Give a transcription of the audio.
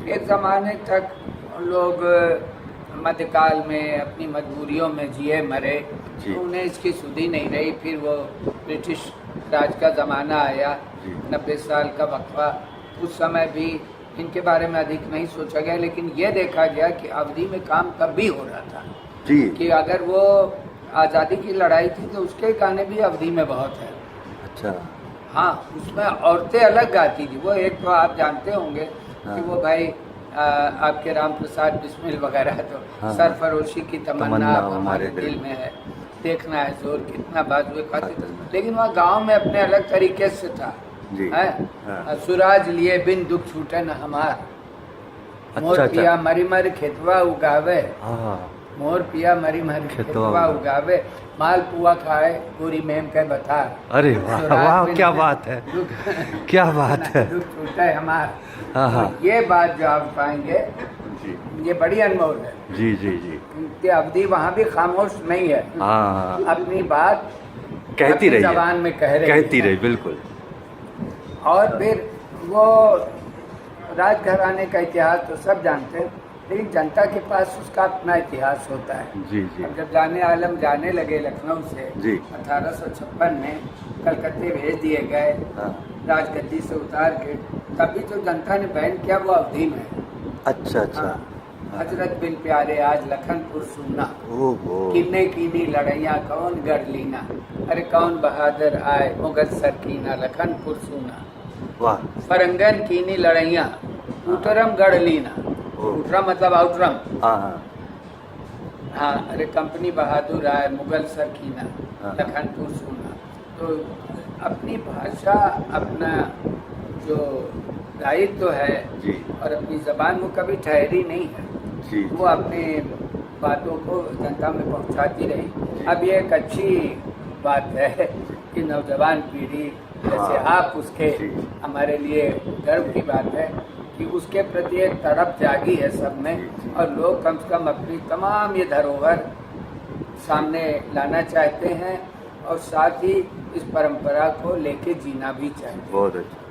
एक ज़माने तक लोग मध्यकाल में अपनी मजबूरियों में जिए मरे, तो उन्हें इसकी सुधी नहीं रही। फिर वो ब्रिटिश राज का ज़माना आया, 90 साल का वक्फा। उस समय भी इनके बारे में अधिक नहीं सोचा गया, लेकिन ये देखा गया कि अवधि में काम तब भी हो रहा था कि अगर वो आज़ादी की लड़ाई थी तो उसके गाने भी अवधि में बहुत है। अच्छा। हाँ, उसमें औरतें अलग गाती थी। वो एक तो आप जानते होंगे कि वो भाई आपके राम प्रसाद बिस्मिल वगैरह, तो सरफरोशी की तमन्ना हमारे दिल में है, देखना है जोर कितना बाजुए खाते थे। लेकिन वहाँ गांव में अपने अलग तरीके से था। सुराज लिए बिन दुख छूटे न हमार, मोर पिया मरी मरी खेतवा उगावे, मोर पिया मरी मरी खेतवा उगावे, माल पुआ खाए पूरी मेम के बता। अरे वाह वाह, क्या बात है, क्या बात है। दुख छूटा है हमार। तो ये बात जो आप पाएंगे ये बड़ी अनमोल है। जी जी जी। कि अवधि वहाँ भी खामोश नहीं है, अपनी बात कहती रही, जबान में कहती रही, बिल्कुल। और फिर वो राजघराने का इतिहास तो सब जानते हैं, लेकिन जनता के पास उसका अपना इतिहास होता है। जी जी। अब जब जाने आलम जाने लगे लखनऊ से 1856 में, कलकत्ते भेज दिए गए राजगद्दी से उतार के, तभी जो जनता ने बैन किया वो अवधि में। अच्छा अच्छा। हजरत बिन प्यारे आज लखनपुर सुनना, किन्ने कीनी लड़ैया कौन गढ़ लीना, अरे कौन बहादुर आए मुगल सरकीना, लखनपुर सुना फरंगन कीनी लड़ैया उतरम गढ़ लीना। उतरम मतलब आउटरम। हाँ, अरे कंपनी बहादुर आए मुगल सरकीना, लखनपुर सुना। तो अपनी भाषा, अपना जो दायित्व है और अपनी जबान वो कभी ठहरी नहीं है। वो अपने बातों को जनता में पहुंचाती रही। अब ये एक अच्छी बात है कि नौजवान पीढ़ी जैसे आप, उसके हमारे लिए गर्व की बात है कि उसके प्रति एक तड़प जागी है सब में, और लोग कम से कम अपनी तमाम ये धरोहर सामने लाना चाहते हैं और साथ ही इस परंपरा को लेके जीना भी चाहिए। बहुत अच्छा।